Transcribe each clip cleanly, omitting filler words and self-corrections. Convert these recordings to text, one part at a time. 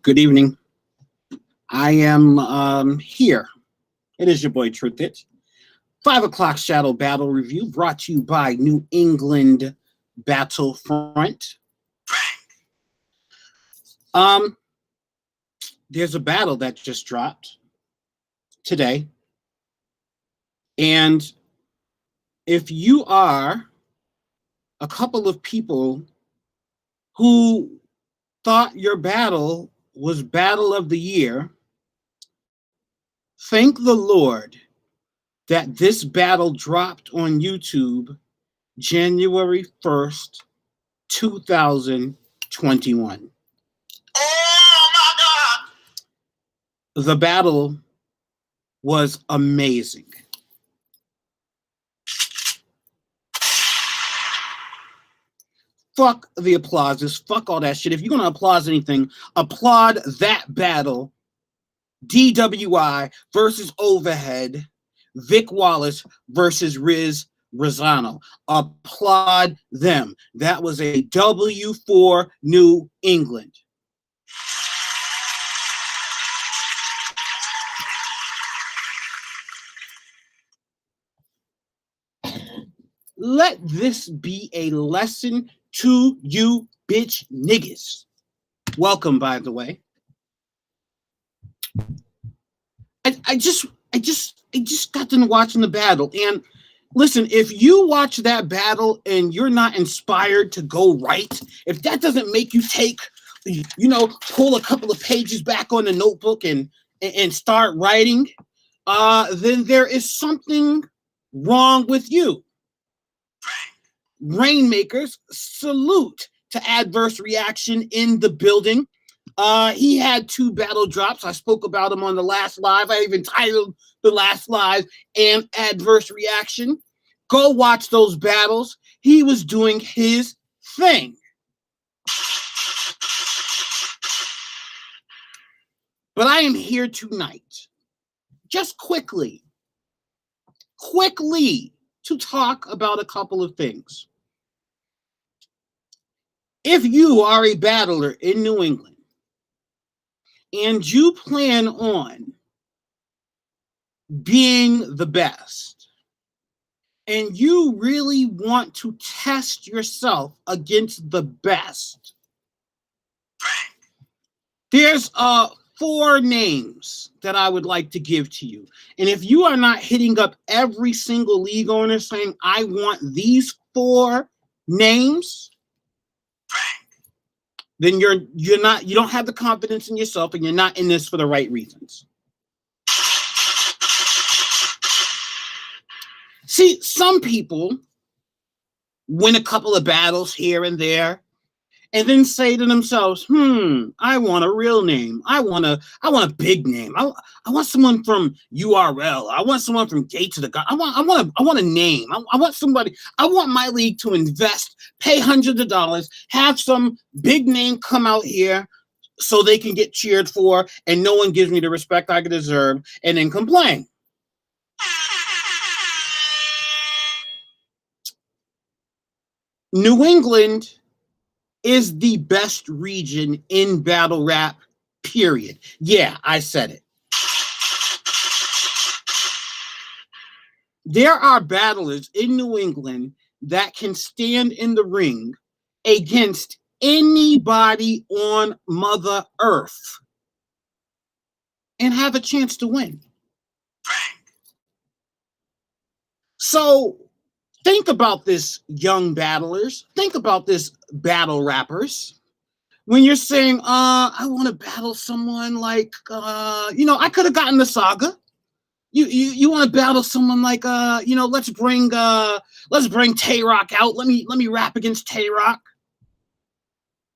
Good evening. I am here. It is your boy Truth It. 5 o'clock Shadow Battle Review brought to you by New England Battlefront. There's a battle that just dropped today. And if you are a couple of people who thought your battle was Battle of the Year, thank the Lord that this battle dropped on YouTube January 1st, 2021. Oh my God! The battle was amazing. Fuck the applauses. Fuck all that shit. If you're going to applaud anything, applaud that battle. DWI versus Overhead. Vic Wallace versus Rizz. Applaud them. That was a W for New England. Let this be a lesson to you bitch niggas. Welcome, by the way. I just got done watching the battle, and listen, if you watch that battle and you're not inspired to go write, if that doesn't make you take, pull a couple of pages back on the notebook and start writing, then there is something wrong with you. Rainmakers, salute to Adverse Reaction in the building. He had 2 battle drops. I spoke about him on the last live. I even titled the last live and Adverse Reaction. Go watch those battles. He was doing his thing. But I am here tonight, just quickly to talk about a couple of things. If you are a battler in New England and you plan on being the best, and you really want to test yourself against the best, there's 4 names that I would like to give to you. And if you are not hitting up every single league owner saying, I want these 4 names, then you don't have the confidence in yourself, and you're not in this for the right reasons. See, some people win a couple of battles here and there, and then say to themselves, I want a real name. I want a big name. I want someone from URL. I want someone from Gate to the God. I want a name. I want somebody. I want my league to invest, pay hundreds of dollars, have some big name come out here so they can get cheered for, and no one gives me the respect I deserve, and then complain. New England is the best region in battle rap, period. Yeah, I said it. There are battlers in New England that can stand in the ring against anybody on Mother Earth and have a chance to win. So think about this, young battlers. Think about this, battle rappers. When you're saying, I want to battle someone like, I could have gotten the Saga. You want to battle someone like, let's bring Tay-Rock out. Let me rap against Tay-Rock.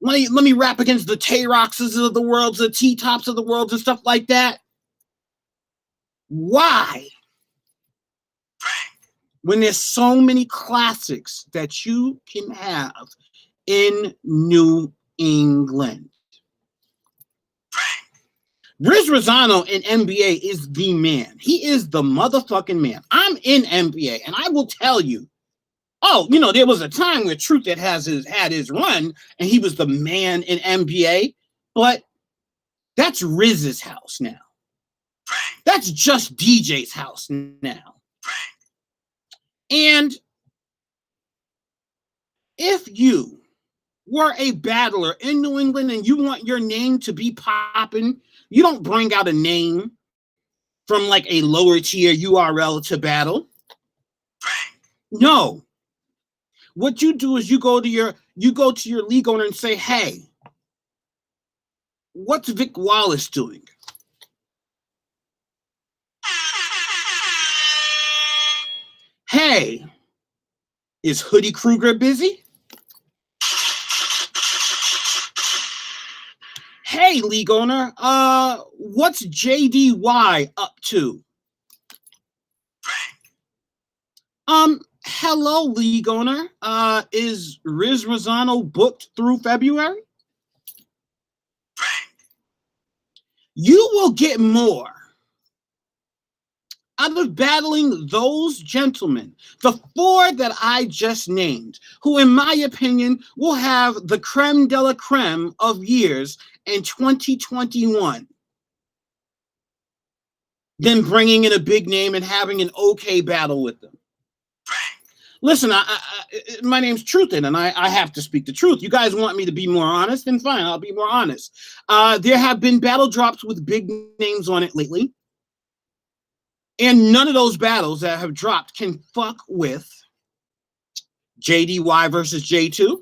Let me rap against the Tay-Rocks of the world, the T-Tops of the world, and stuff like that. Why? When there's so many classics that you can have in New England. Rizz in NBA is the man. He is the motherfucking man. I'm in NBA, and I will tell you, there was a time where Truth that had his run, and he was the man in NBA, but That's Rizz's house now. That's just DJ's house now. And if you were a battler in New England and you want your name to be popping, you don't bring out a name from like a lower tier URL to battle. No. What you do is you go to your league owner and say, hey, what's Vic Wallace doing? Hey, is Hoodie Kruger busy? Hey, league owner, what's JDY up to? Hello, league owner. Is Rizz Rosano booked through February? You will get more out of battling those gentlemen, the four that I just named, who, in my opinion, will have the creme de la creme of years in 2021, than bringing in a big name and having an okay battle with them. Listen, my name's Truthin, and I have to speak the truth. You guys want me to be more honest? Then fine, I'll be more honest. There have been battle drops with big names on it lately, and none of those battles that have dropped can fuck with JDY versus J2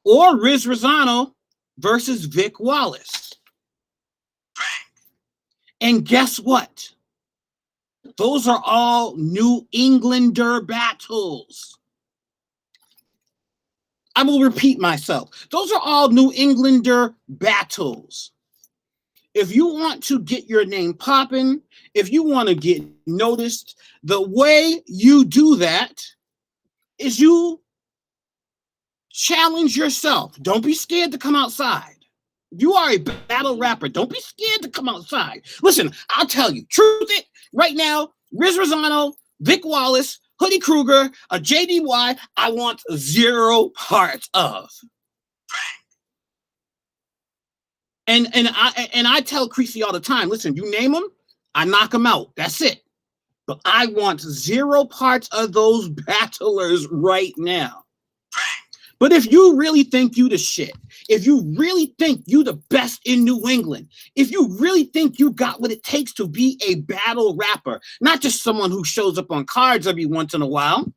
or Rizz Rosano versus Vic Wallace. And guess what? Those are all New Englander battles. I will repeat myself. Those are all New Englander battles. If you want to get your name popping, if you want to get noticed, the way you do that is you challenge yourself. Don't be scared to come outside. If you are a battle rapper, don't be scared to come outside. Listen, I'll tell you, truth it, right now, Rizz Rosano, Vic Wallace, Hoodie Kruger, a JDY, I want zero parts of. And I tell Creasy all the time, listen, you name them, I knock them out. That's it. But I want zero parts of those battlers right now. But if you really think you the shit, if you really think you the best in New England, if you really think you got what it takes to be a battle rapper, not just someone who shows up on cards every once in a while,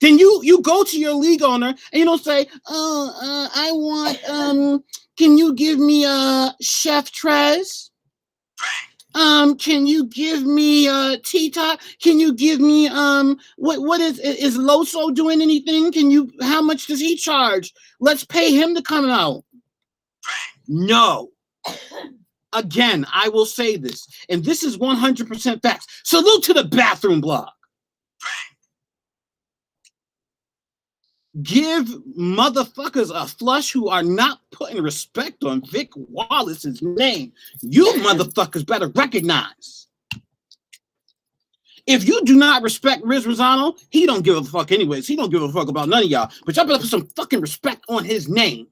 then you go to your league owner and you don't say, I want, can you give me Chef Trez? Can you give me Tita? Can you give me what is Loso doing anything? How much does he charge? Let's pay him to come out. No. Again, I will say this, and this is 100% facts. Salute to the bathroom blog. Give motherfuckers a flush who are not putting respect on Vic Wallace's name. You motherfuckers better recognize. If you do not respect Rizz Rosano, he don't give a fuck anyways. He don't give a fuck about none of y'all. But y'all better put some fucking respect on his name.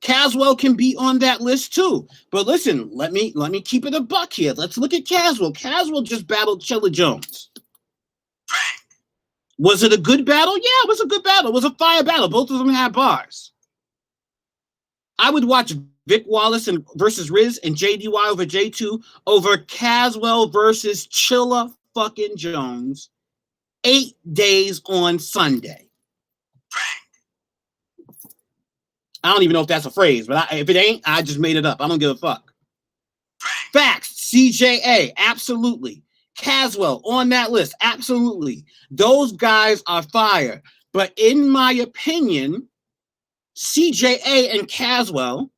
Caswell can be on that list too. But listen, let me keep it a buck here. Let's look at Caswell. Caswell just battled Chilla Jones. Was it a good battle? Yeah, it was a good battle. It was a fire battle. Both of them had bars. I would watch Vic Wallace versus Rizz and JDY over J2 over Caswell versus Chilla fucking Jones 8 days on Sunday. I don't even know if that's a phrase, but if it ain't, I just made it up. I don't give a fuck. Facts. CJA, absolutely. Caswell on that list, absolutely. Those guys are fire. But in my opinion, CJA and Caswell,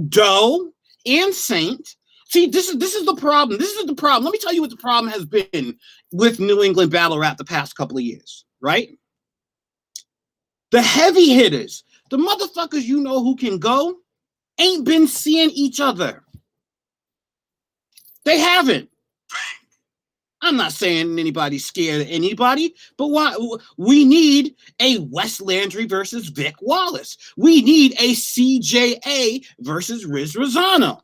Doe and Saint. See, this is the problem. This is the problem. Let me tell you what the problem has been with New England battle rap the past couple of years, right? The heavy hitters, the motherfuckers you know who can go, ain't been seeing each other. They haven't. I'm not saying anybody's scared of anybody, but why we need a Wes Landry versus Vic Wallace. We need a CJA versus Rizz Rossano.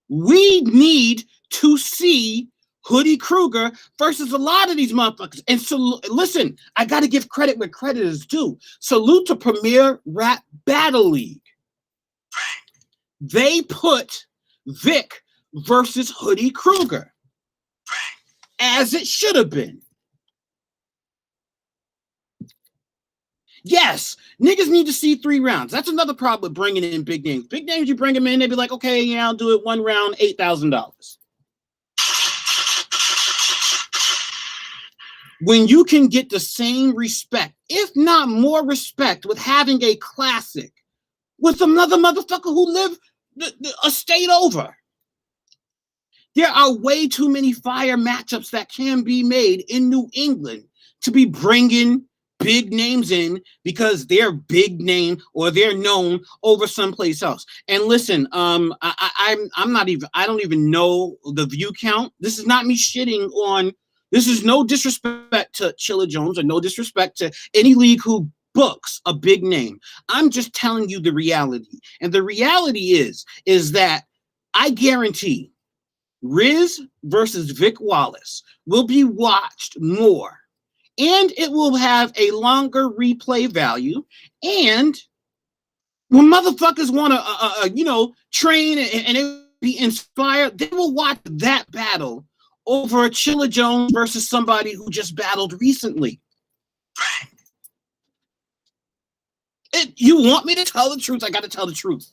We need to see Hoodie Kruger versus a lot of these motherfuckers. And so, listen, I got to give credit where credit is due. Salute to Premier Rap Battle League. They put Vic versus Hoodie Kruger, as it should have been. Yes, niggas need to see 3 rounds. That's another problem with bringing in big names. Big names, you bring them in, they be like, okay, yeah, I'll do it 1 round, $8,000. When you can get the same respect, if not more respect, with having a classic with another motherfucker who lived a state over. There are way too many fire matchups that can be made in New England to be bringing big names in because they're big name or they're known over someplace else. And listen, I'm not even, I don't even know the view count. This is not me shitting on, this is no disrespect to Chilla Jones or no disrespect to any league who books a big name. I'm just telling you the reality. And the reality is that I guarantee Rizz versus Vic Wallace will be watched more, and it will have a longer replay value. And when motherfuckers want to, train and be inspired, they will watch that battle over a Chilla Jones versus somebody who just battled recently. You want me to tell the truth? I got to tell the truth.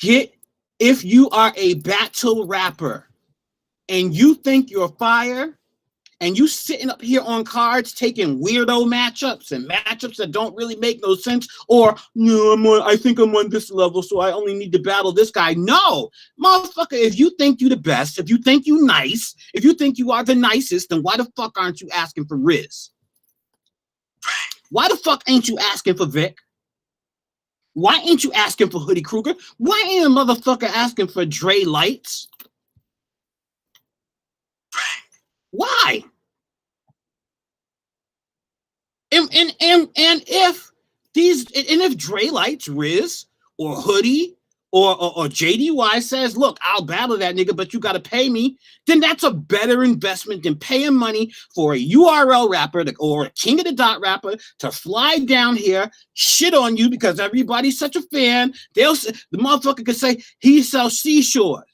If you are a battle rapper and you think you're fire and you sitting up here on cards taking weirdo matchups and matchups that don't really make no sense, or I think I'm on this level, so I only need to battle this guy. No, motherfucker, if you think you the best, if you think you nice, if you think you are the nicest, then why the fuck aren't you asking for Rizz? Why the fuck ain't you asking for Vic? Why ain't you asking for Hoodie Kruger? Why ain't a motherfucker asking for Dre Lights? Why? And if Dre Lights, Rizz, or Hoodie, or JDY says, look, I'll battle that nigga, but you got to pay me, then that's a better investment than paying money for a URL rapper or a King of the Dot rapper to fly down here, shit on you because everybody's such a fan. The motherfucker could say he sells seashore,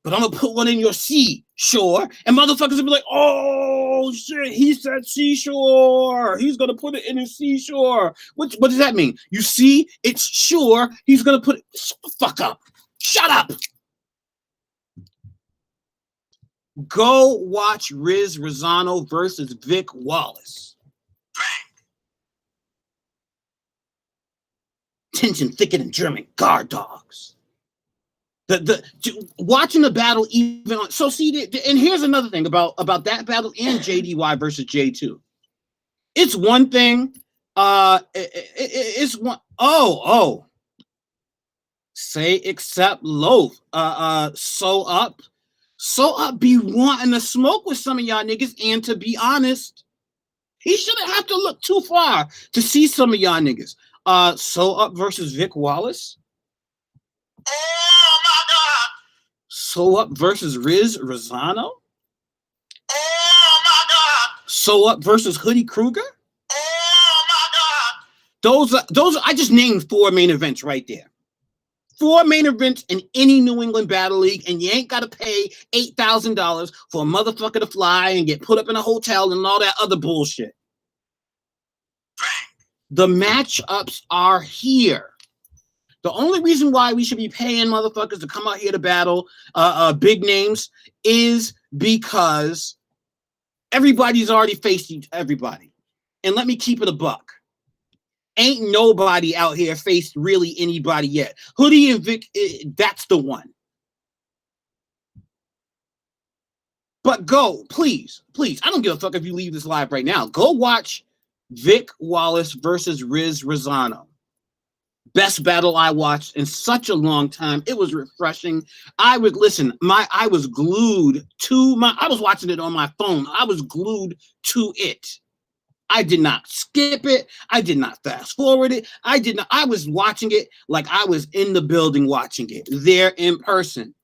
but I'm going to put one in your seashore, and motherfuckers will be like, oh, shit, he said seashore. He's going to put it in his seashore. What does that mean? You see, it's sure. He's going to put it. Shut the fuck up. Shut up. Go watch Rizz Rossano versus Vic Wallace. Tension thicker than German guard dogs. Watching the battle even on, so see, and here's another thing about that battle and JDY versus J2. It's one thing. It's one. Say except loaf. So up be wanting to smoke with some of y'all niggas, and to be honest, he shouldn't have to look too far to see some of y'all niggas. So up versus Vic Wallace. Oh my God. So up versus Rizz Rossano. Oh my God. So up versus Hoodie Kruger. Oh my God. Those are I just named 4 main events right there. 4 main events in any New England Battle League, and you ain't got to pay $8,000 for a motherfucker to fly and get put up in a hotel and all that other bullshit. The matchups are here. The only reason why we should be paying motherfuckers to come out here to battle big names is because everybody's already faced everybody. And let me keep it a buck. Ain't nobody out here faced really anybody yet. Hoodie and Vic, that's the one. But go, please. I don't give a fuck if you leave this live right now. Go watch Vic Wallace versus Rizz Rossano. Best battle I watched in such a long time. It was refreshing. I would listen. I was glued to I was watching it on my phone. I was glued to it. I did not skip it. I did not fast forward it. I was watching it like I was in the building watching it, there in person.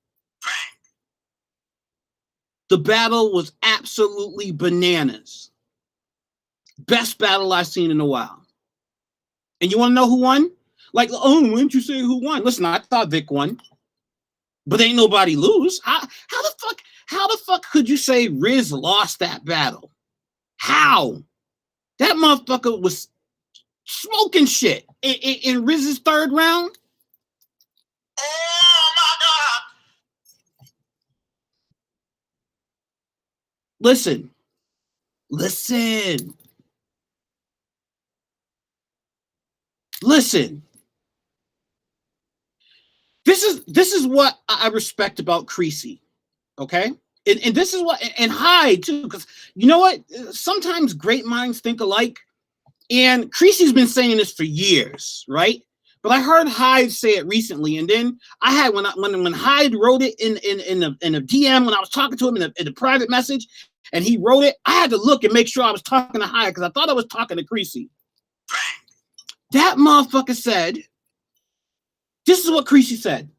The battle was absolutely bananas. Best battle I've seen in a while. And you want to know who won? Like, oh, why didn't you say who won? Listen, I thought Vic won, but ain't nobody lose. How the fuck could you say Rizz lost that battle? How? That motherfucker was smoking shit in Rizz's third round. Oh my God! Listen. This is what I respect about Creasy, okay? And this is what, and Hyde too, because you know what? Sometimes great minds think alike, and Creasy's been saying this for years, right? But I heard Hyde say it recently, and then I had when Hyde wrote it in a DM when I was talking to him in a private message, and he wrote it, I had to look and make sure I was talking to Hyde because I thought I was talking to Creasy. That motherfucker said, this is what Creasy said.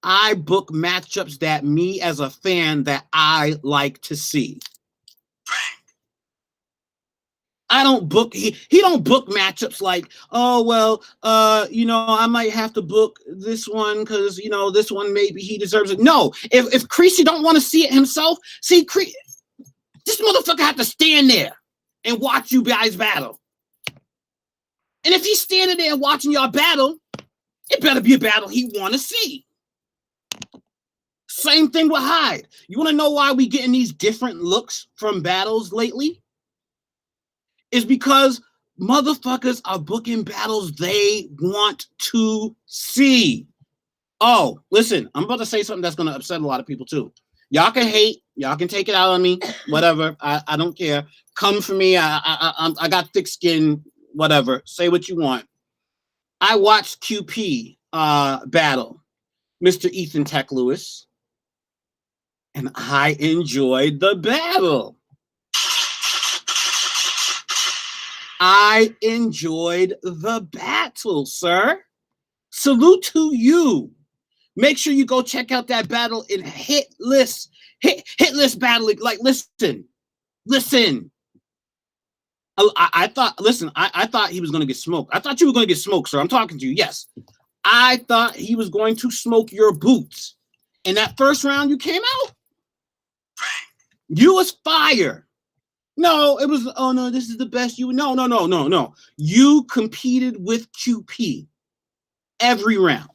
I book matchups that me as a fan that I like to see. I don't book, he don't book matchups like, oh, well, you know, I might have to book this one because, you know, this one maybe he deserves it. No, if Creasy don't want to see it himself, see, this motherfucker have to stand there and watch you guys battle. And if he's standing there and watching y'all battle, it better be a battle he want to see. Same thing with Hyde. You want to know why we getting these different looks from battles lately? Is because motherfuckers are booking battles they want to see. Oh, listen, I'm about to say something that's going to upset a lot of people too. Y'all can hate, y'all can take it out on me, whatever. I don't care. Come for me. I got thick skin, whatever. Say what you want. I watched QP battle Mr. Ethan Tech Lewis, and I enjoyed the battle. I enjoyed the battle, sir. Salute to you. Make sure you go check out that battle in hit list battling. Like, listen. I thought he was going to get smoked. I thought you were going to get smoked, sir. I'm talking to you. Yes. I thought he was going to smoke your boots. In that first round you came out, you was fire. No, it was, oh no, this is the best you, no. You competed with QP every round.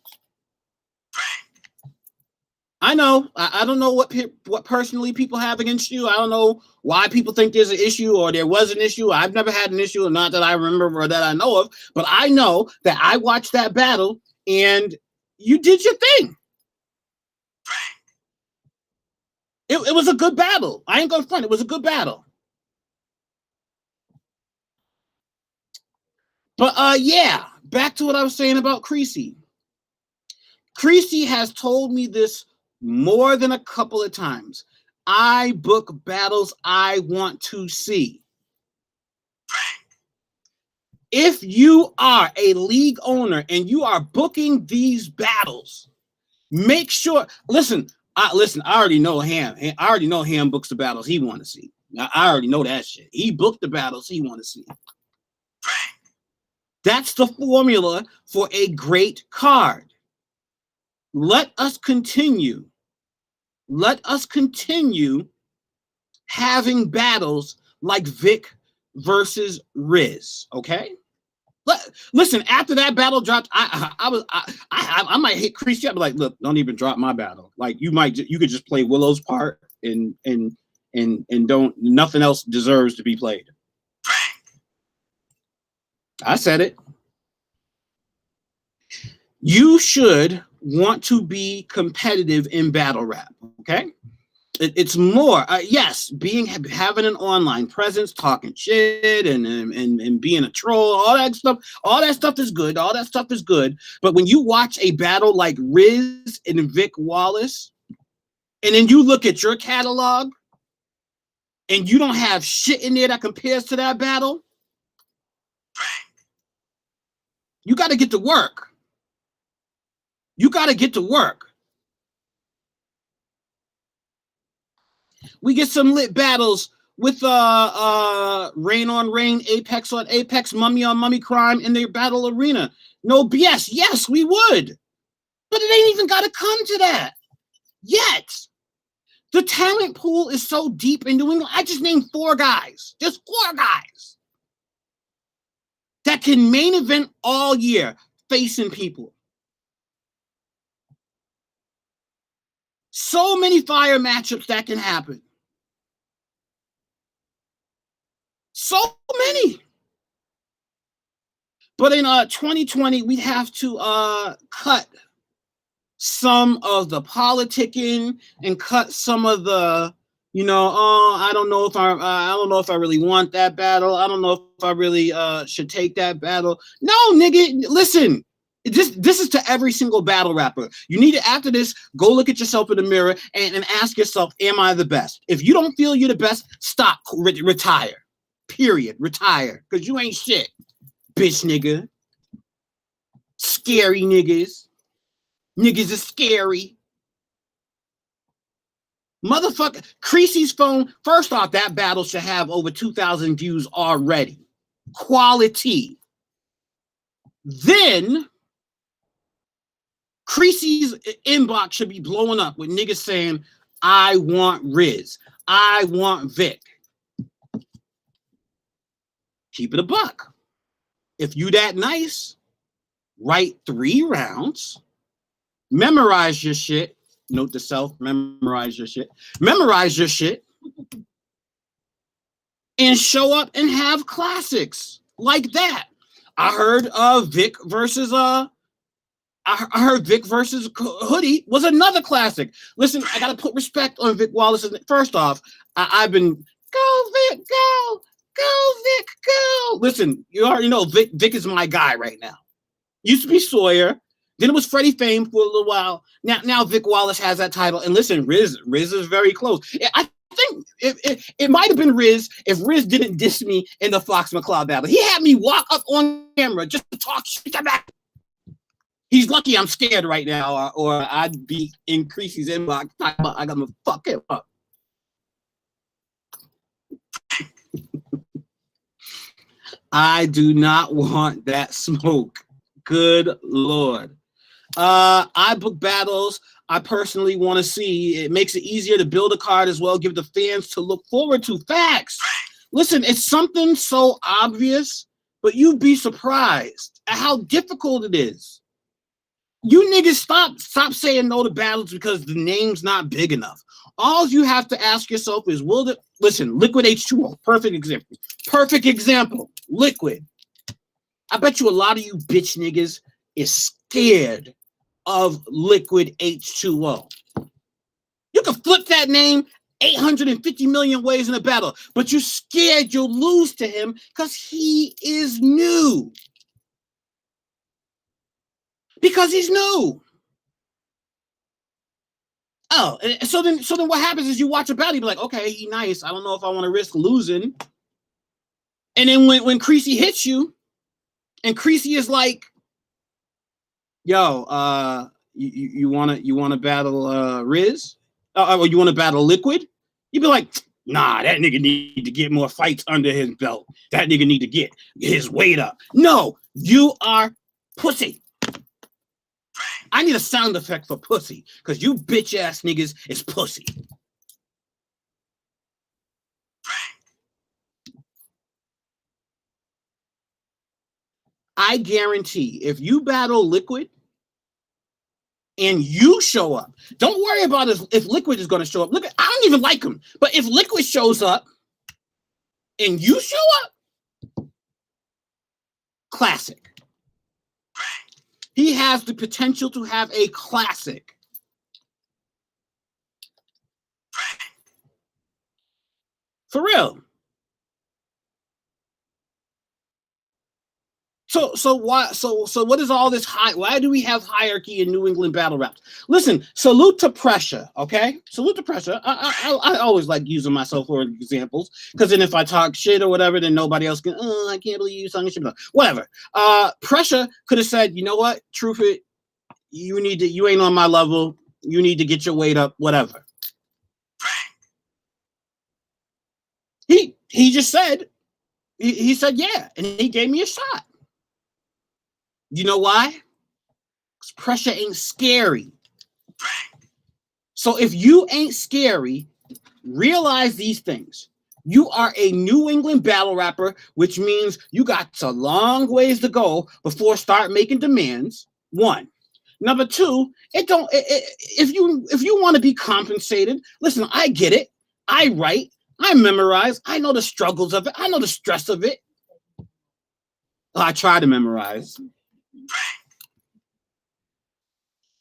I know, I don't know what personally people have against you. I don't know why people think there's an issue or there was an issue. I've never had an issue, or not that I remember or that I know of, but I know that I watched that battle and you did your thing. It was a good battle. I ain't gonna front. It was a good battle. But yeah, back to what I was saying about Creasy. Creasy has told me this more than a couple of times. I book battles I want to see. If you are a league owner and you are booking these battles, make sure, listen, I already know Ham. I already know Ham books the battles he want to see. I already know that shit. He booked the battles he want to see. That's the formula for a great card. Let us continue having battles like Vic versus Rizz, okay? Listen, after that battle dropped, I might hit Creasy up, like, look, don't even drop my battle. Like, you could just play Willow's part and don't, nothing else deserves to be played. I said it. You should want to be competitive in battle rap, okay? It's more, yes, having an online presence, talking shit, and being a troll, all that stuff is good. All that stuff is good. But when you watch a battle like Rizz and Vic Wallace, and then you look at your catalog, and you don't have shit in there that compares to that battle, you got to get to work. You got to get to work. We get some lit battles with Rain on Rain, Apex on Apex, Mummy on Mummy Crime in their battle arena. No BS. Yes, we would. But it ain't even got to come to that yet. The talent pool is so deep in New England. I just named 4 guys. Just 4 guys that can main event all year facing people. So many fire matchups that can happen. So many. But in 2020, we'd have to cut some of the politicking and cut some of the, I don't know if I really want that battle. I don't know if I really should take that battle. No, nigga, listen. This is to every single battle rapper. You need to, after this, go look at yourself in the mirror and ask yourself, am I the best? If you don't feel you're the best, stop, retire. Period. Retire. Because you ain't shit. Bitch nigga. Scary niggas. Niggas is scary. Motherfucker. Creasy's phone. First off, that battle should have over 2,000 views already. Quality. Then Creasy's inbox should be blowing up with niggas saying, I want Rizz. I want Vic. Keep it a buck. If you that nice, write 3 rounds, memorize your shit. Note to self, memorize your shit. Memorize your shit. And show up and have classics like that. I heard Vic versus Hoodie was another classic. Listen, I gotta put respect on Vic Wallace. First off, I've been go Vic, go Vic, go. Listen, you already know Vic is my guy right now. Used to be Sawyer, then it was Freddie Fame for a little while. Now Vic Wallace has that title. And listen, Rizz is very close. I think it might have been Rizz if Rizz didn't diss me in the Fox McCloud battle. He had me walk up on camera just to talk shit about. He's lucky I'm scared right now, or I'd be in Creasy's inbox. I got to fuck him up. I do not want that smoke. Good Lord. I book battles I personally want to see. It makes it easier to build a card as well, give the fans to look forward to. Facts. Listen, it's something so obvious, but you'd be surprised at how difficult it is. You niggas stop saying no to battles because the name's not big enough. All you have to ask yourself is, listen, Liquid H2O, perfect example. Perfect example, Liquid. I bet you a lot of you bitch niggas is scared of Liquid H2O. You can flip that name 850 million ways in a battle, but you're scared you'll lose to him because he is new. Because he's new. Oh, and so then what happens is you watch a battle, you be like, okay, he nice. I don't know if I want to risk losing. And then when Creasy hits you, and Creasy is like, yo, you wanna battle Rizz? Or you want to battle Liquid? You'd be like, nah, that nigga need to get more fights under his belt. That nigga need to get his weight up. No, you are pussy. I need a sound effect for pussy, because you bitch ass niggas is pussy. I guarantee if you battle Liquid and you show up, don't worry about if Liquid is going to show up. Look, I don't even like him, but if Liquid shows up and you show up, classic. He has the potential to have a classic. For real. So what is all this why do we have hierarchy in New England battle raps? Listen, salute to pressure, okay? Salute to pressure. I always like using myself for examples, because then if I talk shit or whatever, then nobody else can. Oh, I can't believe you talking shit. Whatever. Pressure could have said, you know what, truth it, you ain't on my level. You need to get your weight up. Whatever. He just said, he said yeah, and he gave me a shot. You know why? Because pressure ain't scary. So if you ain't scary, realize these things. You are a New England battle rapper, which means you got a long ways to go before start making demands. One. Number two, if you want to be compensated, listen, I get it. I write, I memorize, I know the struggles of it, I know the stress of it. I try to memorize.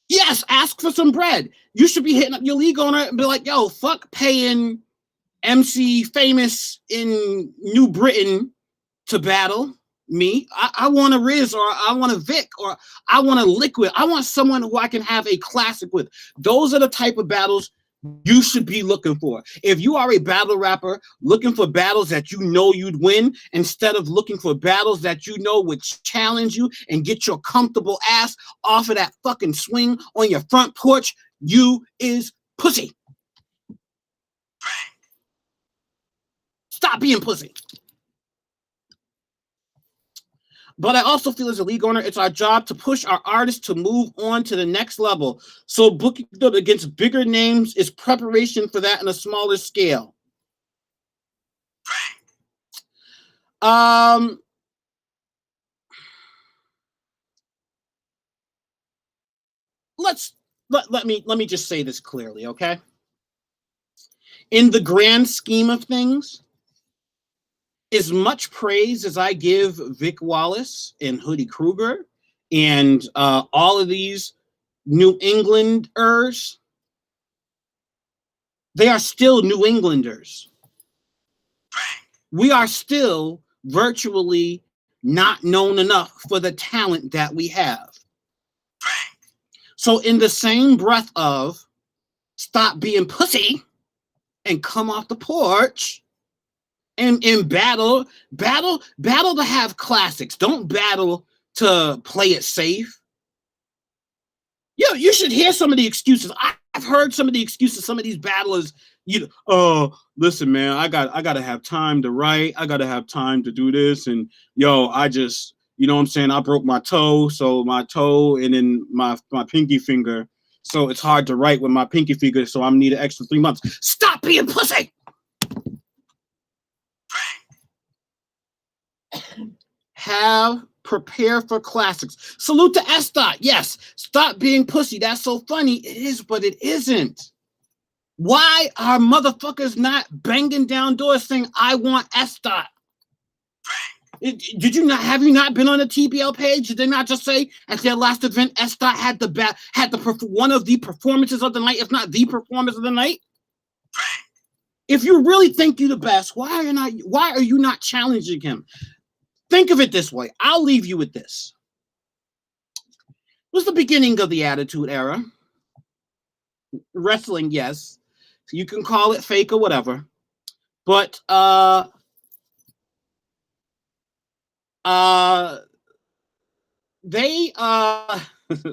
Yes, ask for some bread. You should be hitting up your league owner and be like, yo, fuck paying MC Famous in New Britain to battle me. I want a Rizz, or I want a Vic, or I want a Liquid. I want someone who I can have a classic with. Those are the type of battles you should be looking for. If you are a battle rapper looking for battles that you know you'd win, instead of looking for battles that you know would challenge you and get your comfortable ass off of that fucking swing on your front porch, you is pussy. Stop being pussy. But I also feel as a league owner, it's our job to push our artists to move on to the next level. So booking them against bigger names is preparation for that on a smaller scale. Let me just say this clearly, okay? In the grand scheme of things, as much praise as I give Vic Wallace and Hoodie Kruger and all of these New Englanders, they are still New Englanders. We are still virtually not known enough for the talent that we have. So in the same breath of stop being pussy and come off the porch and battle to have classics. Don't battle to play it safe. You should hear some of the excuses. I've heard some of the excuses. Some of these battlers, listen, man, I gotta have time to write. I gotta have time to do this, and I just, you know what I'm saying, I broke my toe, so my toe and then my pinky finger, so it's hard to write with my pinky finger, so I'm need an extra 3 months. Stop being pussy. Prepare for classics. Salute to S. Yes, stop being pussy. That's so funny. It is, but it isn't. Why are motherfuckers not banging down doors saying, I want S. Did you not? Have you not been on the TBL page? Did they not just say at their last event, S. had one of the performances of the night, if not the performance of the night? If you really think you're the best, why are you not challenging him? Think of it this way. I'll leave you with this. It was the beginning of the Attitude Era. Wrestling, yes. You can call it fake or whatever. But they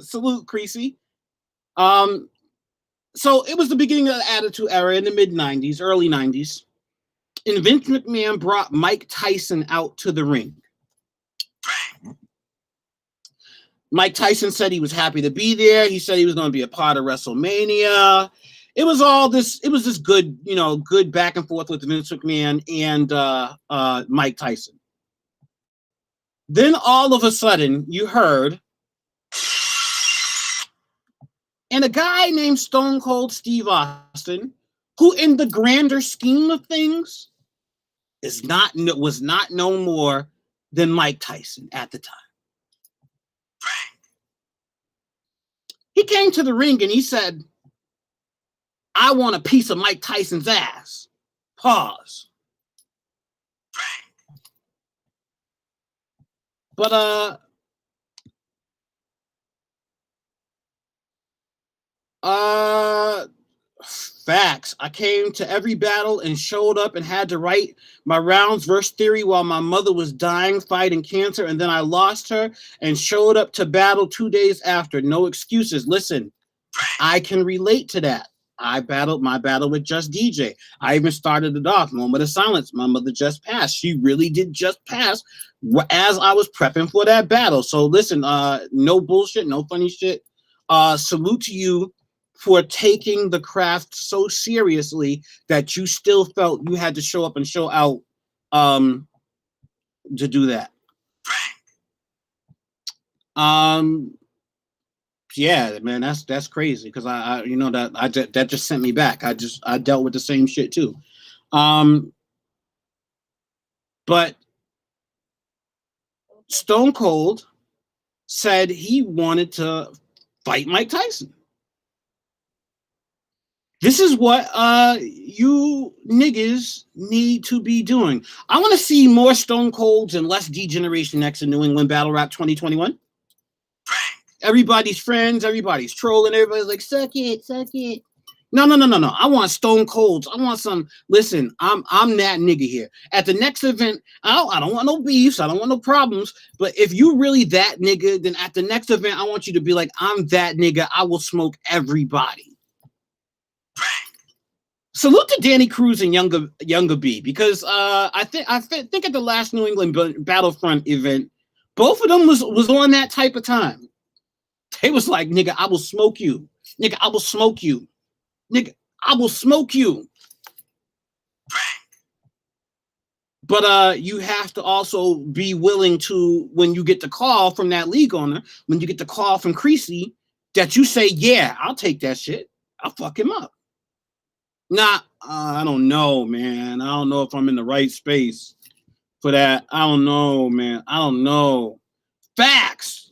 salute Creasy. So it was the beginning of the Attitude Era in the mid-90s, early 90s. And Vince McMahon brought Mike Tyson out to the ring. Mike Tyson said he was happy to be there. He said he was going to be a part of WrestleMania. It was this good, good back and forth with Vince McMahon and Mike Tyson. Then all of a sudden you heard, and a guy named Stone Cold Steve Austin, who in the grander scheme of things was not no more than Mike Tyson at the time. He came to the ring and he said, I want a piece of Mike Tyson's ass. Pause. But facts. I came to every battle and showed up and had to write my rounds verse theory while my mother was dying fighting cancer, and then I lost her and showed up to battle 2 days after. No excuses. Listen, I can relate to that. I battled my battle with Just DJ. I even started it off. Moment of silence. My mother just passed. She really did just pass as I was prepping for that battle. So listen, no bullshit, no funny shit. Salute to you for taking the craft so seriously that you still felt you had to show up and show out to do that. Yeah, man, that's crazy because I you know that just sent me back. I dealt with the same shit too. But Stone Cold said he wanted to fight Mike Tyson. This is what you niggas need to be doing. I want to see more Stone Colds and less D-Generation X in New England Battle Rap 2021. Everybody's friends, everybody's trolling, everybody's like, suck it, suck it. No. I want Stone Colds. I want some. Listen, I'm that nigga here. At the next event, I don't want no beefs. I don't want no problems. But if you really that nigga, then at the next event, I want you to be like, I'm that nigga. I will smoke everybody. Salute to Danny Cruz and Younger B, because I think at the last New England Battlefront event, both of them was on that type of time. They was like, nigga, I will smoke you. Nigga, I will smoke you. Nigga, I will smoke you. But you have to also be willing to, when you get the call from that league owner, when you get the call from Creasy, that you say, yeah, I'll take that shit. I'll fuck him up. Nah, I don't know, man. I don't know if I'm in the right space for that. I don't know, man. I don't know. Facts.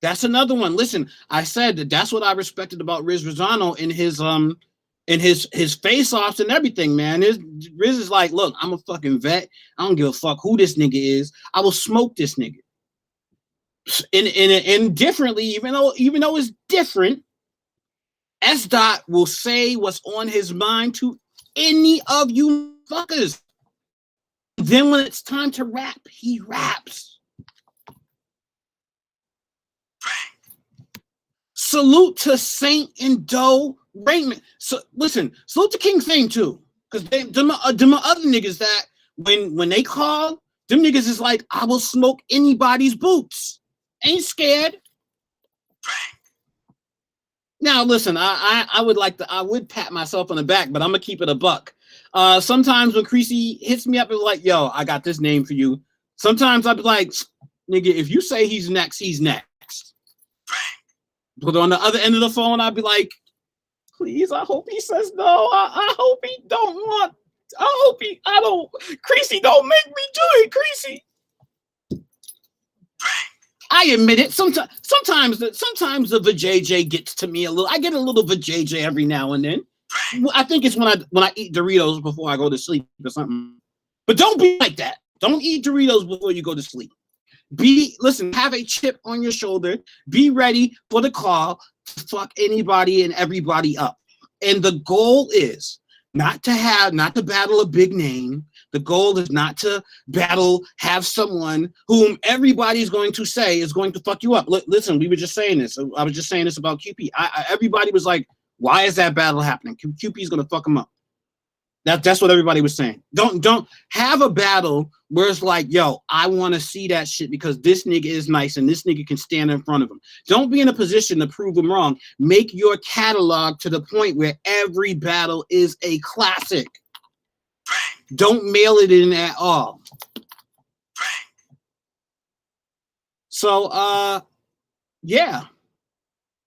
That's another one. Listen, I said that's what I respected about Rizz Rosano in his face-offs and everything, man. Rizz is like, look, I'm a fucking vet. I don't give a fuck who this nigga is. I will smoke this nigga. And differently, even though it's different, S. Dot will say what's on his mind to any of you fuckers. Then when it's time to rap, he raps. Salute to Saint and Doe Raymond. So listen, salute to King Fame too, because them other niggas that when they call, them niggas is like, I will smoke anybody's boots. Ain't scared. Now listen, I would pat myself on the back, but I'm gonna keep it a buck. Sometimes when Creasy hits me up, it's like, yo, I got this name for you. Sometimes I'd be like, nigga, if you say he's next, he's next. But on the other end of the phone, I'd be like, please, I hope he says no. I hope he don't want. Creasy, don't make me do it, Creasy. I admit it. Sometimes the vajayjay gets to me a little. I get a little vajayjay every now and then. I think it's when I eat Doritos before I go to sleep or something. But don't be like that. Don't eat Doritos before you go to sleep. Listen, have a chip on your shoulder. Be ready for the call to fuck anybody and everybody up. And the goal is not to battle a big name. The goal is not to have someone whom everybody's going to say is going to fuck you up. Listen, we were just saying this. I was just saying this about QP. Everybody was like, why is that battle happening? QP's going to fuck him up. That's what everybody was saying. Don't have a battle where it's like, yo, I want to see that shit because this nigga is nice and this nigga can stand in front of him. Don't be in a position to prove him wrong. Make your catalog to the point where every battle is a classic. Don't mail it in at all. So, yeah,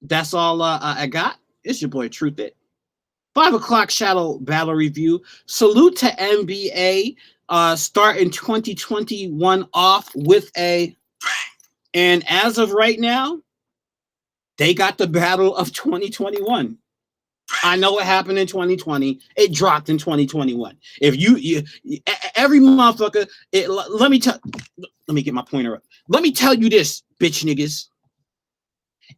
that's all I got. It's your boy Truth It. 5 o'clock Shadow Battle Review. Salute to NBA starting 2021 off with a, and as of right now, they got the battle of 2021. I know what happened in 2020. It dropped in 2021. If every motherfucker. Let me get my pointer up. Let me tell you this, bitch niggas.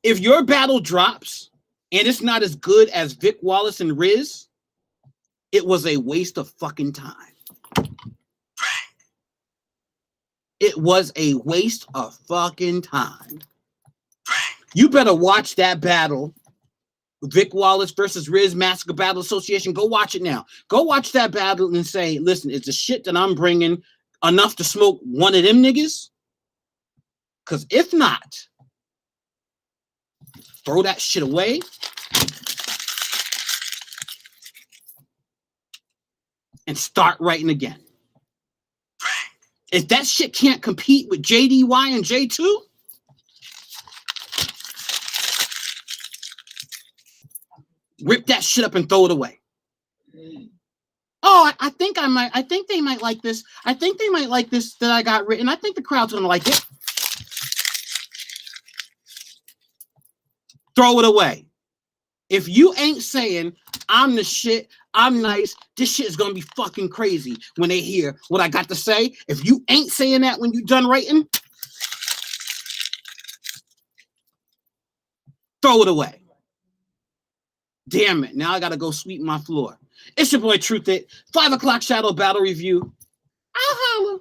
If your battle drops and it's not as good as Vic Wallace and Rizz, it was a waste of fucking time. It was a waste of fucking time. You better watch that battle. Vic Wallace versus Rizz Massacre Battle Association. Go watch it now. Go watch that battle and say, listen, is the shit that I'm bringing enough to smoke one of them niggas? Because if not, throw that shit away. And start writing again. If that shit can't compete with JDY and J2, rip that shit up and throw it away. Oh, I think they might like this. I think they might like this that I got written. I think the crowd's gonna like it. Throw it away. If you ain't saying, I'm the shit, I'm nice, this shit is gonna be fucking crazy when they hear what I got to say. If you ain't saying that when you done writing, throw it away. Damn it, now I gotta go sweep my floor. It's your boy Truth It, 5 o'clock Shadow Battle Review. I'll holler.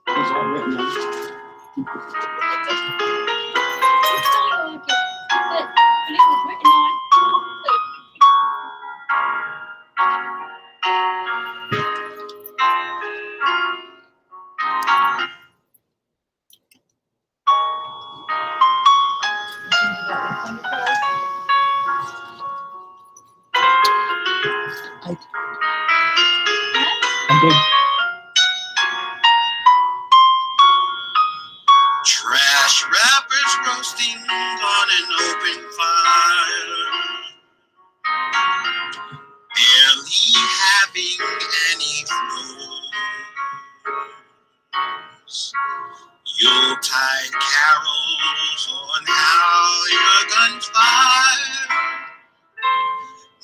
It's all written on. I did. Trash rappers roasting on an open fire, barely having any flows. Yuletide carols on how your guns fire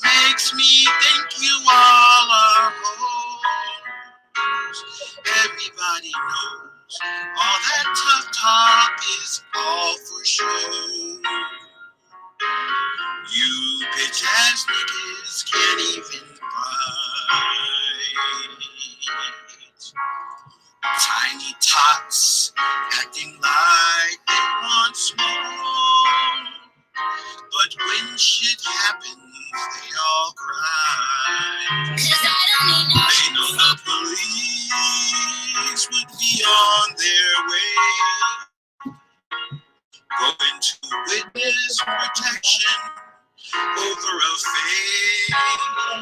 makes me think you all are hoes. Everybody knows all that tough talk is all for show. You bitch ass niggas can't even write. Tiny tots acting like they want smoke, but when shit happens, they all cry. They know the police would be on their